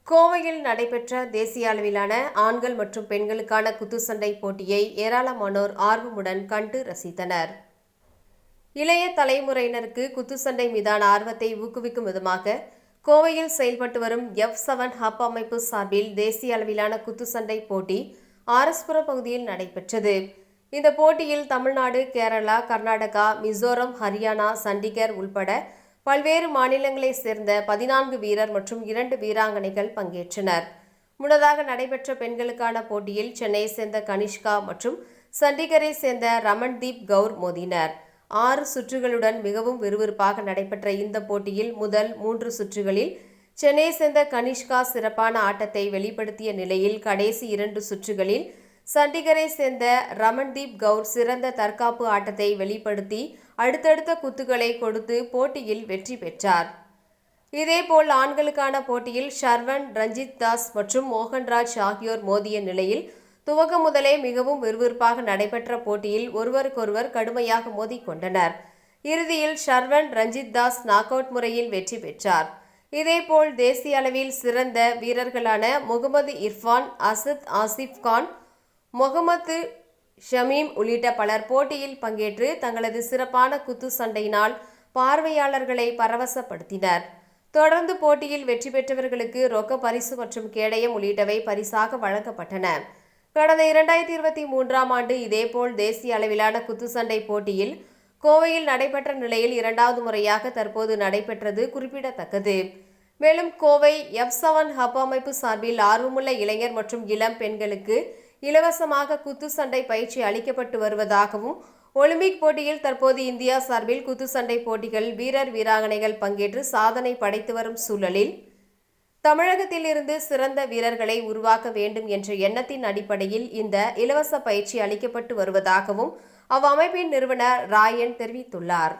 கோவையில் நடைபெற்ற தேசிய அளவிலான ஆண்கள் மற்றும் பெண்களுக்கான குத்துச்சண்டை போட்டியை ஏராளமானோர் ஆர்வமுடன் கண்டு ரசித்தனர். இளைய தலைமுறையினருக்கு குத்துச்சண்டை மீதான ஆர்வத்தை ஊக்குவிக்கும் விதமாக கோவையில் செயல்பட்டு வரும் F7 ஹப் அமைப்பு சார்பில் தேசிய அளவிலான குத்துச்சண்டை போட்டி ஆர்எஸ்புரம் பகுதியில் நடைபெற்றது. இந்த போட்டியில் தமிழ்நாடு, கேரளா, கர்நாடகா, மிசோரம், ஹரியானா, சண்டிகர் உள்பட பல்வேறு மாநிலங்களைச் சேர்ந்த 14 வீரர் மற்றும் 2 வீராங்கனைகள் பங்கேற்றனர். முன்னதாக நடைபெற்ற பெண்களுக்கான போட்டியில் சென்னையை சேர்ந்த கனிஷ்கா மற்றும் சண்டிகரை சேர்ந்த ரமன்தீப் கவுர் மோதினர். 6 சுற்றுகளுடன் மிகவும் விறுவிறுப்பாக நடைபெற்ற இந்த போட்டியில் முதல் 3 சுற்றுகளில் சென்னையை சேர்ந்த கனிஷ்கா சிறப்பான ஆட்டத்தை வெளிப்படுத்திய நிலையில் கடைசி 2 சுற்றுகளில் சண்டிகரை சேர்ந்த ரமன்தீப் கவுர் சிறந்த தற்காப்பு ஆட்டத்தை வெளிப்படுத்தி அடுத்தடுத்த குத்துக்களை கொடுத்து போட்டியில் வெற்றி பெற்றார். இதேபோல் ஆண்களுக்கான போட்டியில் ஷர்வன், ரஞ்சித் தாஸ் மற்றும் மோகன்ராஜ் ஆகியோர் மோதிய நிலையில் துவக்கம் முதலே மிகவும் விறுவிறுப்பாக நடைபெற்ற போட்டியில் ஒருவருக்கொருவர் கடுமையாக மோதிக்கொண்டனர். இறுதியில் ஷர்வன், ரஞ்சித் தாஸ் நாக் அவுட் முறையில் வெற்றி பெற்றார். இதேபோல் தேசிய அளவில் சிறந்த வீரர்களான முகமது இர்ஃபான், அசத் ஆசிப் கான், முகமது ஷமீம் உள்ளிட்ட பலர் போட்டியில் பங்கேற்று தங்களது சிறப்பான குத்து சண்டையினால் பார்வையாளர்களை பரவசப்படுத்தினர். தொடர்ந்து போட்டியில் வெற்றி பெற்றவர்களுக்கு ரொக்க பரிசு மற்றும் கேடயம் உள்ளிட்டவை பரிசாக வழங்கப்பட்டன. கடந்த 2023ஆம் ஆண்டு இதேபோல் தேசிய அளவிலான குத்துச்சண்டை போட்டியில் கோவையில் நடைபெற்ற நிலையில் 2வது முறையாக தற்போது நடைபெற்றது குறிப்பிடத்தக்கது. மேலும் கோவை F7 ஹப் அமைப்பு சார்பில் ஆர்வமுள்ள இளைஞர் மற்றும் இளம் பெண்களுக்கு இலவசமாக குத்துச்சண்டை பயிற்சி அளிக்கப்பட்டு வருவதாகவும், ஒலிம்பிக் போட்டியில் தற்போது இந்தியா சார்பில் குத்துச்சண்டை போட்டிகள் வீரர் வீராங்கனைகள் பங்கேற்று சாதனை படைத்து வரும் சூழலில் தமிழகத்தில் இருந்து சிறந்த வீரர்களை உருவாக்க வேண்டும் என்ற எண்ணத்தின் அடிப்படையில் இந்த இலவச பயிற்சி அளிக்கப்பட்டு வருவதாகவும் அவ்வமைப்பின் நிறுவனர் ராயன் தெரிவித்துள்ளார்.